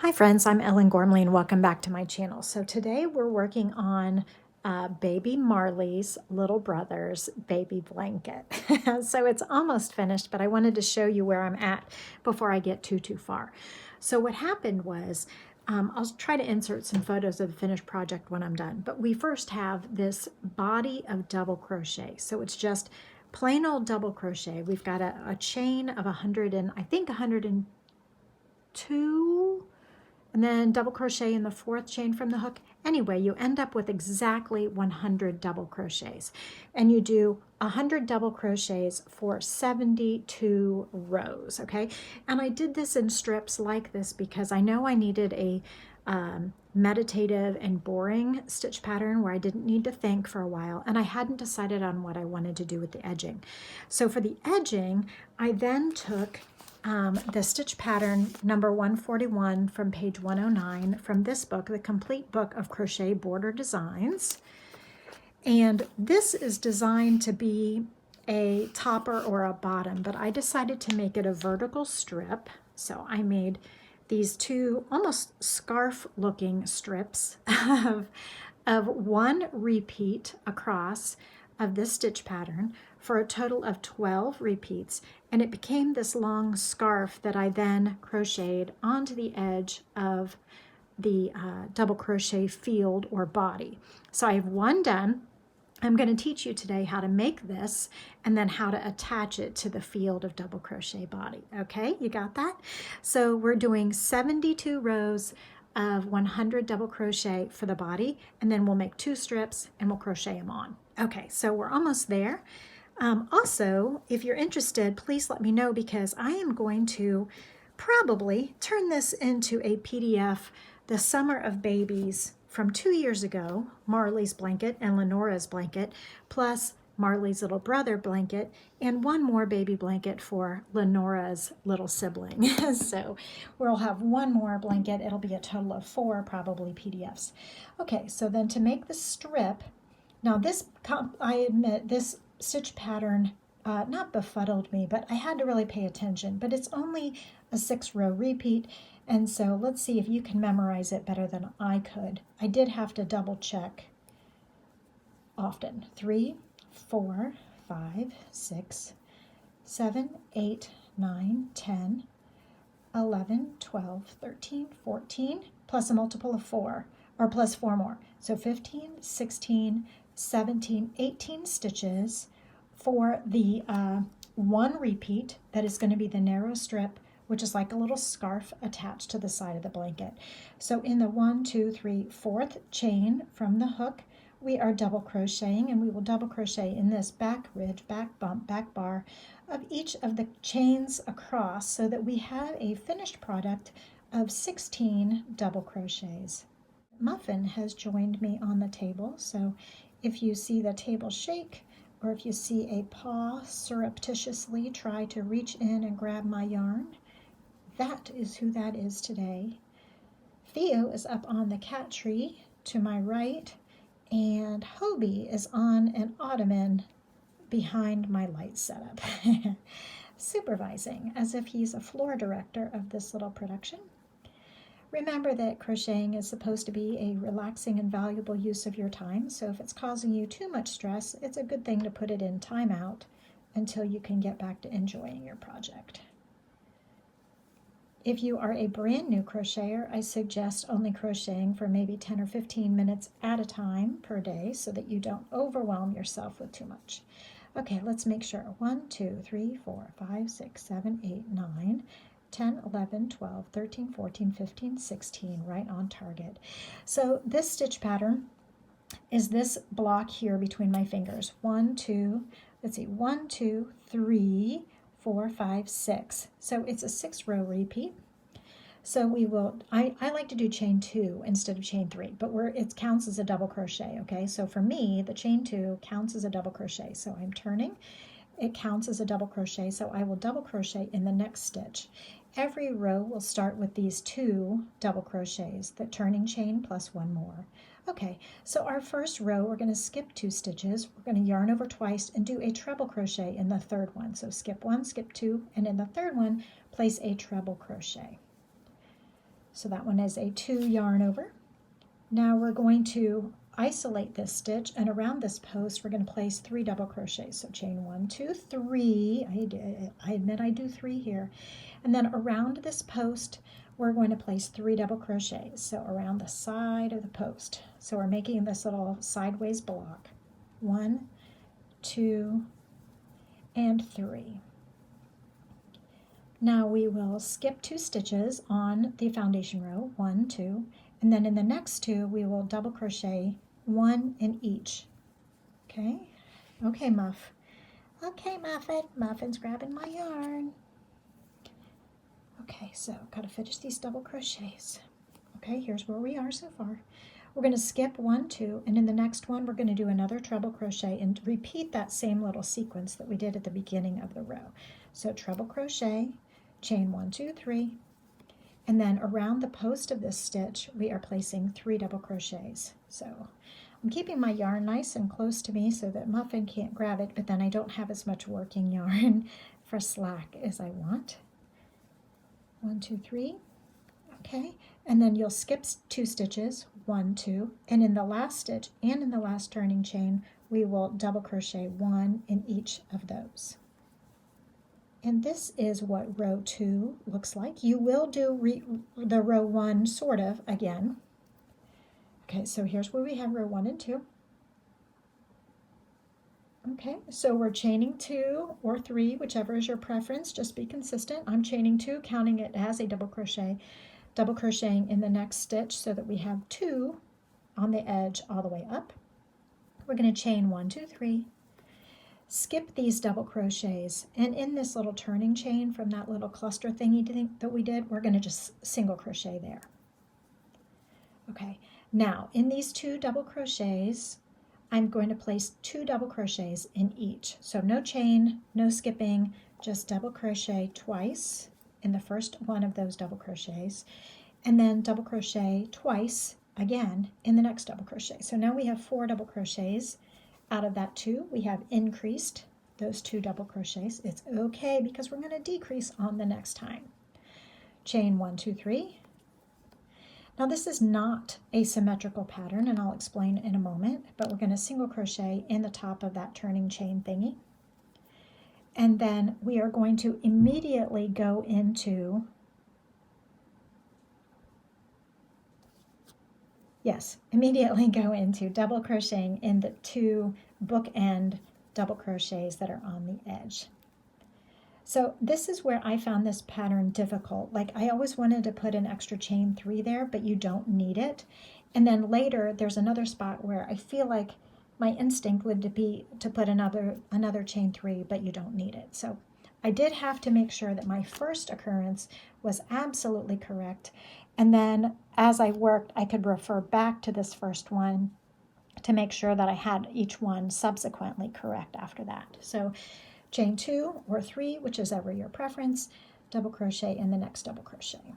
Hi friends, I'm Ellen Gormley and welcome back to my channel. So today we're working on baby Marlee's little brother's baby blanket. So it's almost finished, but I wanted to show you where I'm at before I get too far. So what happened was, I'll try to insert some photos of the finished project when I'm done, but we first have this body of double crochet. So it's just plain old double crochet. We've got a chain of 100 and I think 102, and then double crochet in the fourth chain from the hook. Anyway, you end up with exactly 100 double crochets, and you do 100 double crochets for 72 rows, okay? And I did this in strips like this because I know I needed a meditative and boring stitch pattern where I didn't need to think for a while, and I hadn't decided on what I wanted to do with the edging. So for the edging, I then took the stitch pattern number 141 from page 109 from this book, the Complete Book of Crochet Border Designs. And this is designed to be a topper or a bottom, but I decided to make it a vertical strip. So I made these two almost scarf looking strips of one repeat across of this stitch pattern for a total of 12 repeats, and it became this long scarf that I then crocheted onto the edge of the double crochet field or body. So I have one done. I'm going to teach you today how to make this and then how to attach it to the field of double crochet body. Okay, you got that? So we're doing 72 rows of 100 double crochet for the body, and then we'll make 2 strips and we'll crochet them on. Okay, so we're almost there. Also, if you're interested, please let me know, because I am going to probably turn this into a PDF, the Summer of Babies from 2 years ago, Marlee's blanket and Lenora's blanket, plus Marlee's little brother blanket, and one more baby blanket for Lenora's little sibling. So we'll have one more blanket. It'll be a total of 4 probably PDFs. Okay, so then to make the strip, now this, I admit, this stitch pattern not befuddled me, but I had to really pay attention. But it's only a 6-row repeat, and so let's see if you can memorize it better than I could. I did have to double check often. 3, 4, 5, 6, 7, 8, 9, 10, 11, 12, 13, 14, plus a multiple of 4, or plus 4 more. So 15, 16, 17, 18 stitches for the one repeat that is going to be the narrow strip, which is like a little scarf attached to the side of the blanket. So in the 1, 2, 3, 4th chain from the hook, we are double crocheting, and we will double crochet in this back ridge, back bump, back bar of each of the chains across, so that we have a finished product of 16 double crochets. Muffin has joined me on the table, so if you see the table shake, or if you see a paw surreptitiously try to reach in and grab my yarn, that is who that is today. Theo is up on the cat tree to my right, and Hobie is on an ottoman behind my light setup, supervising as if he's a floor director of this little production. Remember that crocheting is supposed to be a relaxing and valuable use of your time, so if it's causing you too much stress, it's a good thing to put it in timeout until you can get back to enjoying your project. If you are a brand new crocheter, I suggest only crocheting for maybe 10 or 15 minutes at a time per day so that you don't overwhelm yourself with too much. Okay, let's make sure. 1, 2, 3, 4, 5, 6, 7, 8, 9, 10, 11, 12, 13, 14, 15, 16, right on target. So this stitch pattern is this block here between my fingers. 1, 2, let's see, 1, 2, 3, 4, 5, 6. So it's a 6-row repeat. So we will, I like to do chain 2 instead of chain 3, but it counts as a double crochet, okay? So for me, the chain 2 counts as a double crochet. So I'm turning, it counts as a double crochet, so I will double crochet in the next stitch. Every row will start with these 2 double crochets, the turning chain plus 1 more. Okay, so our first row, we're going to skip 2 stitches. We're going to yarn over twice and do a treble crochet in the 3rd one. So skip 1, skip 2, and in the 3rd one, place a treble crochet. So that one is a 2 yarn over. Now we're going to isolate this stitch, and around this post we're going to place 3 double crochets. So chain 1, 2, 3. I admit I do 3 here. And then around this post we're going to place 3 double crochets. So around the side of the post. So we're making this little sideways block. 1, 2, and 3. Now we will skip 2 stitches on the foundation row, 1, 2, and then in the next 2 we will double crochet 1 in each. Okay? Okay, Muff. Okay, Muffin. Muffin's grabbing my yarn. Okay, so gotta finish these double crochets. Okay, here's where we are so far. We're going to skip 1, 2, and in the next one we're going to do another treble crochet and repeat that same little sequence that we did at the beginning of the row. So treble crochet, chain 1, 2, 3, and then around the post of this stitch we are placing 3 double crochets. So I'm keeping my yarn nice and close to me so that Muffin can't grab it, but then I don't have as much working yarn for slack as I want. 1, 2, 3. Okay, and then you'll skip 2 stitches, 1, 2, and in the last stitch and in the last turning chain we will double crochet 1 in each of those. And this is what row 2 looks like. You will do the row 1 sort of again. Okay, so here's where we have row 1 and 2. Okay, so we're chaining 2 or 3, whichever is your preference. Just be consistent. I'm chaining 2, counting it as a double crochet, double crocheting in the next stitch so that we have 2 on the edge all the way up. We're going to chain 1, 2, 3, skip these double crochets, and in this little turning chain from that little cluster thingy that we did, we're going to just single crochet there. Okay, now in these 2 double crochets I'm going to place 2 double crochets in each. So no chain, no skipping, just double crochet twice in the first one of those double crochets, and then double crochet twice again in the next double crochet. So now we have 4 double crochets. Out of that 2, we have increased those 2 double crochets. It's okay because we're going to decrease on the next time. Chain 1, 2, 3. Now this is not a symmetrical pattern, and I'll explain in a moment, but we're going to single crochet in the top of that turning chain thingy. And then we are going to immediately go into, immediately go into double crocheting in the 2 bookend double crochets that are on the edge. So this is where I found this pattern difficult. Like I always wanted to put an extra chain 3 there, but you don't need it. And then later there's another spot where I feel like my instinct would be to put another chain 3, but you don't need it. So I did have to make sure that my first occurrence was absolutely correct. And then as I worked, I could refer back to this first one to make sure that I had each one subsequently correct after that. So chain 2 or 3, whichever your preference, double crochet in the next double crochet.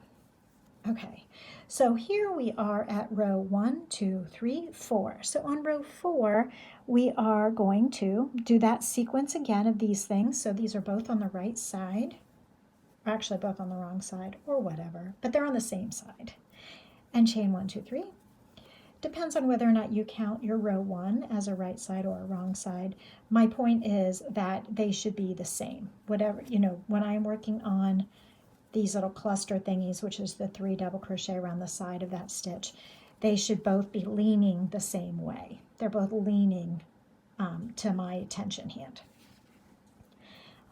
Okay, so here we are at row 1, 2, 3, 4. So on row 4, we are going to do that sequence again of these things. So these are both on the right side, or actually both on the wrong side, or whatever, but they're on the same side. And chain 1, 2, 3. Depends on whether or not you count your row 1 as a right side or a wrong side. My point is that they should be the same. Whatever, when I'm working on these little cluster thingies, which is the 3 double crochet around the side of that stitch, they should both be leaning the same way. They're both leaning to my tension hand.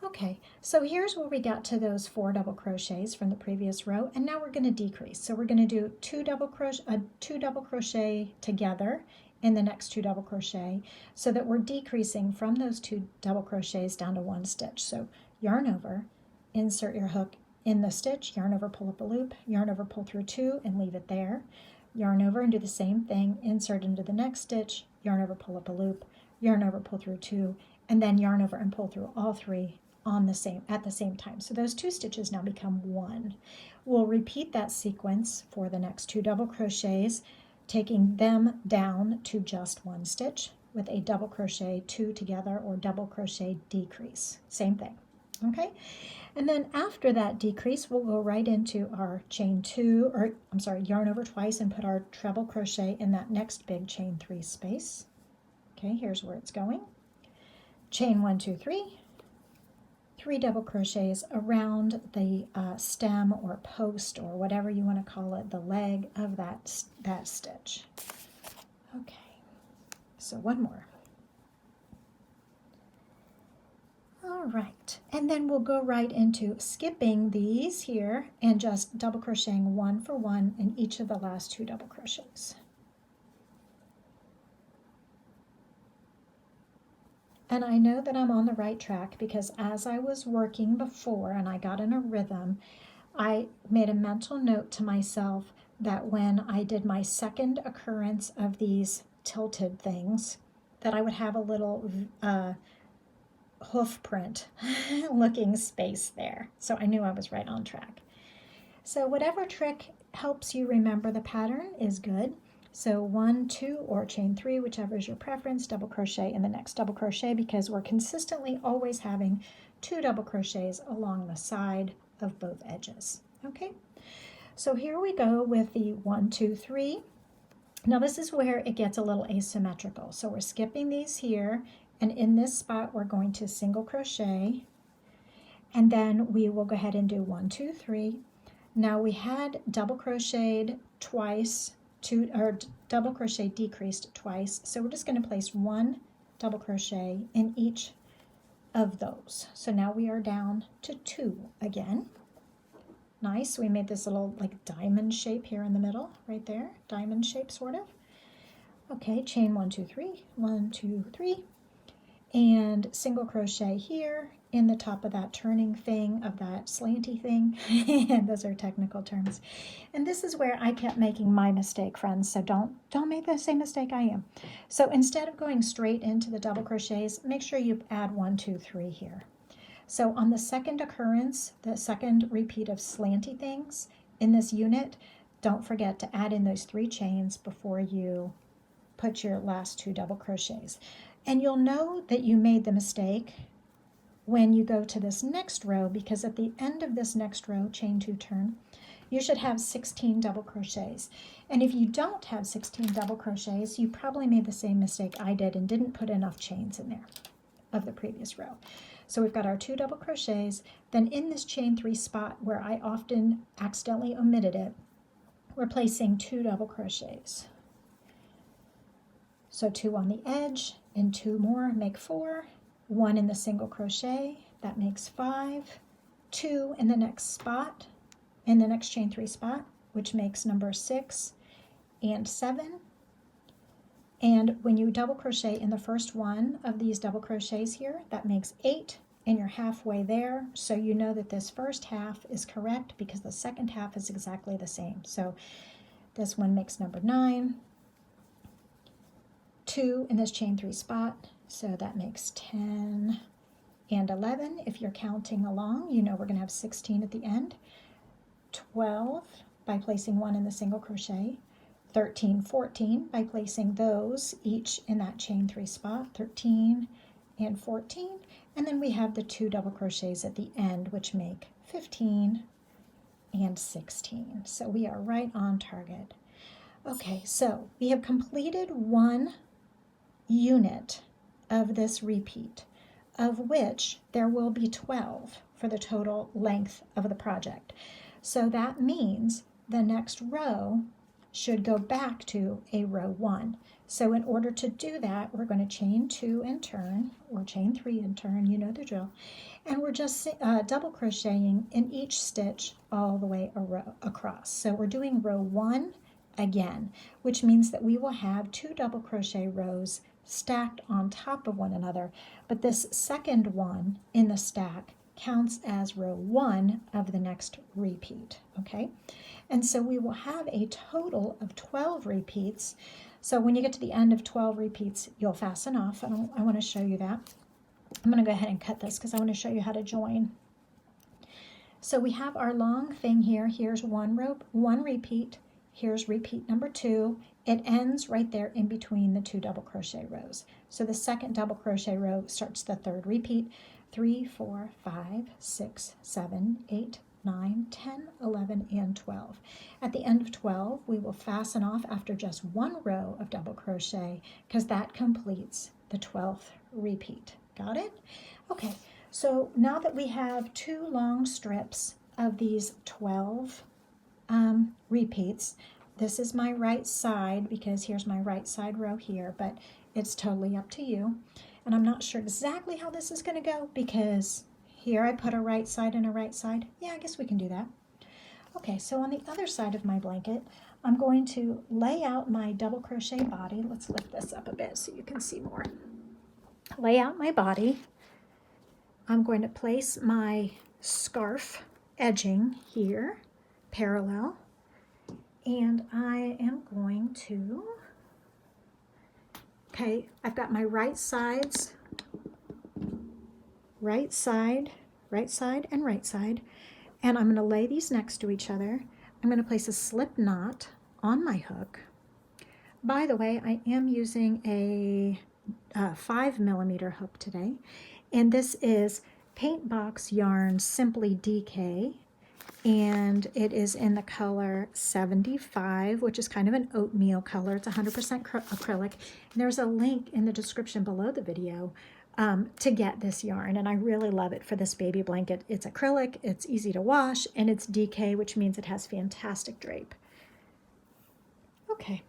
Okay, so here's where we got to those 4 double crochets from the previous row, and now we're going to decrease. So we're going to do 2 double crochet together in the next 2 double crochet, so that we're decreasing from those 2 double crochets down to 1 stitch. So yarn over, insert your hook in the stitch, yarn over, pull up a loop, yarn over, pull through 2, and leave it there. Yarn over and do the same thing, insert into the next stitch, yarn over, pull up a loop, yarn over, pull through 2, and then yarn over and pull through all 3 at the same time. So those 2 stitches now become 1. We'll repeat that sequence for the next 2 double crochets, taking them down to just 1 stitch with a double crochet 2 together or double crochet decrease. Same thing. Okay, and then after that decrease, we'll go right into our yarn over twice and put our treble crochet in that next big chain 3 space. Okay, here's where it's going. Chain 1, 2, 3, 3 double crochets around the stem or post or whatever you want to call it, the leg of that stitch. Okay, so one more. All right, and then we'll go right into skipping these here and just double crocheting 1 for 1 in each of the last 2 double crochets. And I know that I'm on the right track because as I was working before and I got in a rhythm, I made a mental note to myself that when I did my second occurrence of these tilted things, that I would have a little hoof print looking space there. So I knew I was right on track. So whatever trick helps you remember the pattern is good. So 1, 2, or chain 3, whichever is your preference, double crochet in the next double crochet because we're consistently always having 2 double crochets along the side of both edges. Okay, so here we go with the 1, 2, 3. Now this is where it gets a little asymmetrical. So we're skipping these here, and in this spot we're going to single crochet, and then we will go ahead and do 1, 2, 3. Now we had double crocheted twice, double crochet decreased twice, so we're just going to place 1 double crochet in each of those. So now we are down to 2 again. Nice, we made this little like diamond shape here in the middle, right there, diamond shape sort of. Okay, chain 1, 2, 3, 1, 2, 3, and single crochet here in the top of that turning thing, of that slanty thing. Those are technical terms. And this is where I kept making my mistake, friends, so don't make the same mistake I am. So instead of going straight into the double crochets, make sure you add 1, 2, 3 here. So on the second occurrence, the second repeat of slanty things in this unit, don't forget to add in those 3 chains before you put your last 2 double crochets. And you'll know that you made the mistake when you go to this next row, because at the end of this next row, chain 2 turn, you should have 16 double crochets. And if you don't have 16 double crochets, you probably made the same mistake I did and didn't put enough chains in there of the previous row. So we've got our 2 double crochets. Then in this chain 3 spot where I often accidentally omitted it, we're placing 2 double crochets. So 2 on the edge and 2 more make 4, 1 in the single crochet, that makes 5, 2 in the next spot, in the next chain 3 spot, which makes number 6 and 7. And when you double crochet in the first one of these double crochets here, that makes 8, and you're halfway there. So you know that this first half is correct because the second half is exactly the same. So this one makes number 9, 2 in this chain 3 spot, so that makes 10 and 11. If you're counting along, you know we're going to have 16 at the end. 12 by placing 1 in the single crochet. 13, 14 by placing those each in that chain 3 spot, 13 and 14, and then we have the 2 double crochets at the end, which make 15 and 16. So we are right on target. Okay, so we have completed 1 unit of this repeat, of which there will be 12 for the total length of the project. So that means the next row should go back to a row 1. So in order to do that, we're going to chain 2 and turn, or chain 3 and turn, you know the drill, and we're just double crocheting in each stitch all the way across. So we're doing row 1 again, which means that we will have 2 double crochet rows stacked on top of one another, but this second one in the stack counts as row 1 of the next repeat, okay? And so we will have a total of 12 repeats. So when you get to the end of 12 repeats, you'll fasten off. I want to show you that. I'm going to go ahead and cut this because I want to show you how to join. So we have our long thing here. Here's 1 repeat. Here's repeat number 2. It ends right there in between the 2 double crochet rows. So the second double crochet row starts the 3rd repeat. 3, 4, 5, 6, 7, 8, 9, 10, 11, and 12. At the end of 12, we will fasten off after just one row of double crochet because that completes the 12th repeat. Got it? Okay, so now that we have 2 long strips of these 12 repeats, this is my right side because here's my right side row here, but it's totally up to you. And I'm not sure exactly how this is going to go because here I put a right side and a right side. Yeah, I guess we can do that. Okay, so on the other side of my blanket, I'm going to lay out my double crochet body. Let's lift this up a bit so you can see more. Lay out my body. I'm going to place my scarf edging here, parallel, and I am going to, okay, I've got my right sides, right side, and right side, and I'm going to lay these next to each other. I'm going to place a slip knot on my hook. By the way, I am using a 5mm hook today, and this is Paint Box Yarn Simply DK, and it is in the color 75, which is kind of an oatmeal color. It's 100% acrylic. And there's a link in the description below the video to get this yarn, and I really love it for this baby blanket. It's acrylic, it's easy to wash, and it's DK, which means it has fantastic drape. Okay,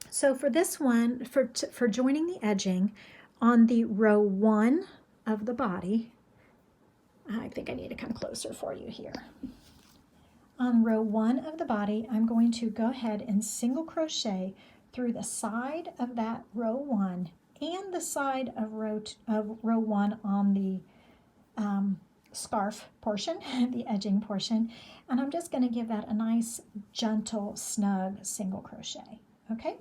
so for this one, for joining the edging on the row 1 of the body, I think I need to come closer for you here. On row 1 of the body, I'm going to go ahead and single crochet through the side of that row 1 and the side of row 1 on the scarf portion, the edging portion, and I'm just going to give that a nice, gentle, snug single crochet. Okay,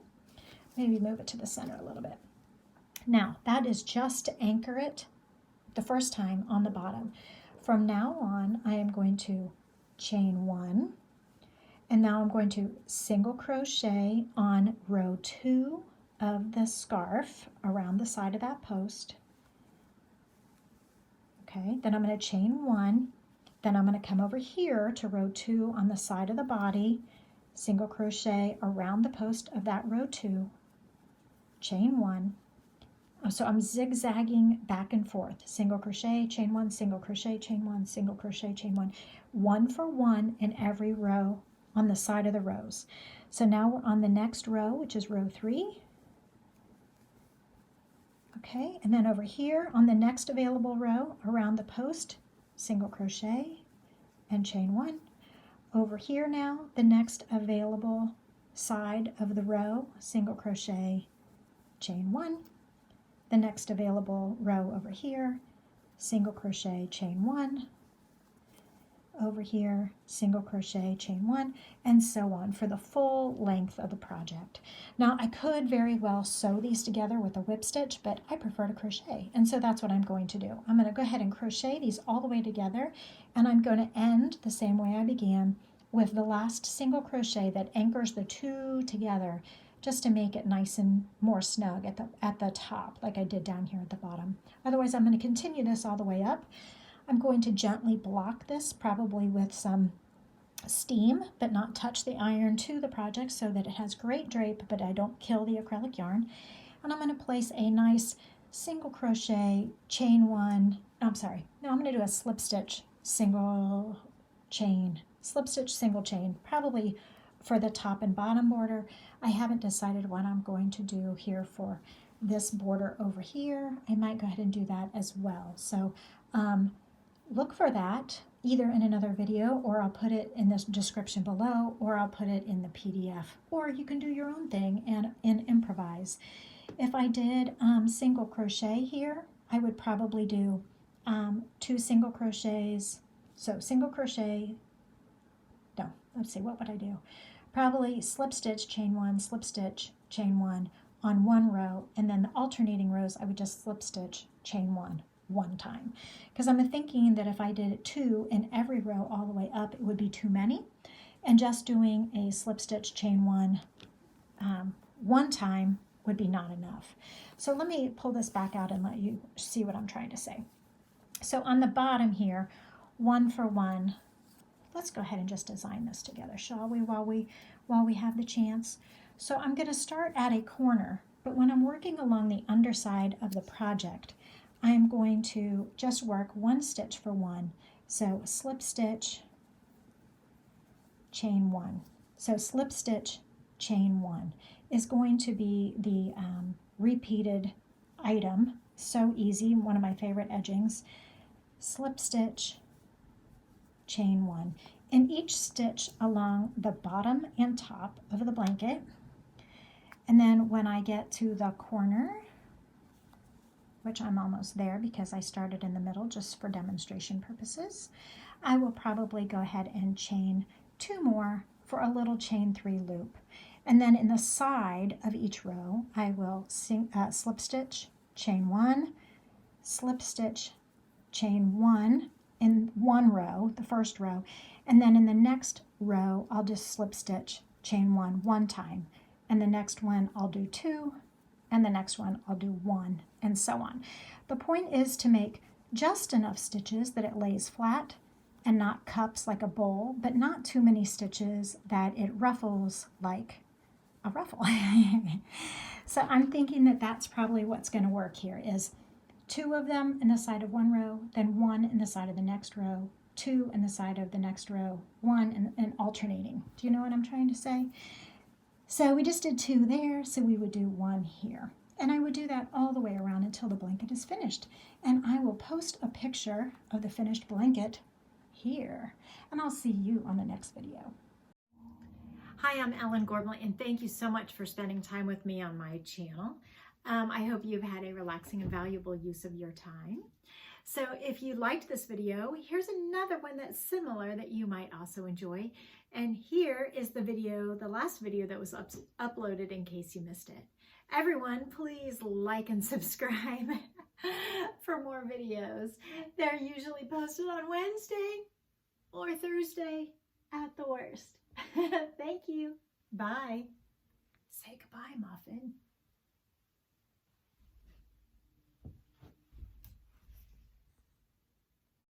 maybe move it to the center a little bit. Now, that is just to anchor it the first time on the bottom. From now on, I am going to chain 1, and now I'm going to single crochet on row 2 of the scarf around the side of that post. Okay, then I'm going to chain 1, then I'm going to come over here to row 2 on the side of the body, single crochet around the post of that row 2, chain 1. So I'm zigzagging back and forth, single crochet, chain 1, single crochet, chain 1, single crochet, chain 1, 1 for 1 in every row on the side of the rows. So now we're on the next row, which is row 3. Okay, and then over here on the next available row around the post, single crochet and chain 1. Over here now, the next available side of the row, single crochet, chain 1. The next available row over here, single crochet, chain 1. Over here, single crochet, chain 1, and so on for the full length of the project. Now, I could very well sew these together with a whip stitch, but I prefer to crochet, and so that's what I'm going to do. I'm going to go ahead and crochet these all the way together, and I'm going to end the same way I began with the last single crochet that anchors the 2 together, just to make it nice and more snug at the top, like I did down here at the bottom. Otherwise, I'm going to continue this all the way up. I'm going to gently block this, probably with some steam, but not touch the iron to the project so that it has great drape, but I don't kill the acrylic yarn. And I'm going to place a nice single crochet, chain 1, I'm going to do a slip stitch, single chain, slip stitch, single chain, probably for the top and bottom border. I haven't decided what I'm going to do here for this border over here. I might go ahead and do that as well. So look for that either in another video, or I'll put it in the description below, or I'll put it in the PDF, or you can do your own thing and improvise. If I did single crochet here, I would probably do 2 single crochets. So single crochet, no, let's see, what would I do? Probably slip stitch, chain 1, slip stitch, chain 1 on one row, and then the alternating rows I would just slip stitch, chain 1 time, because I'm thinking that if I did 2 in every row all the way up, it would be too many, and just doing a slip stitch, chain 1 one time would be not enough. So let me pull this back out and let you see what I'm trying to say. So on the bottom here, 1 for 1. Let's go ahead and just design this together, shall we, while we have the chance. So I'm going to start at a corner, but when I'm working along the underside of the project, I'm going to just work 1 stitch for 1. So slip stitch, chain 1. So slip stitch, chain 1 is going to be the repeated item. So easy, one of my favorite edgings. Slip stitch, chain 1 in each stitch along the bottom and top of the blanket. And then when I get to the corner, which I'm almost there because I started in the middle just for demonstration purposes, I will probably go ahead and chain 2 more for a little chain 3 loop. And then in the side of each row, I will slip stitch, chain 1, slip stitch, chain 1 in one row, the first row, and then in the next row, I'll just slip stitch, chain 1 time, and the next one I'll do 2, and the next one I'll do 1, and so on. The point is to make just enough stitches that it lays flat and not cups like a bowl, but not too many stitches that it ruffles like a ruffle. So I'm thinking that that's probably what's going to work here, is 2 of them in the side of one row, then 1 in the side of the next row, 2 in the side of the next row, 1 and alternating. Do you know what I'm trying to say? So we just did 2 there, so we would do 1 here. And I would do that all the way around until the blanket is finished. And I will post a picture of the finished blanket here. And I'll see you on the next video. Hi, I'm Ellen Gormley, and thank you so much for spending time with me on my channel. I hope you've had a relaxing and valuable use of your time. So if you liked this video, here's another one that's similar that you might also enjoy. And here is the video, the last video that was uploaded in case you missed it. Everyone, please like and subscribe for more videos. They're usually posted on Wednesday or Thursday at the worst. Thank you. Bye. Say goodbye, Muffin.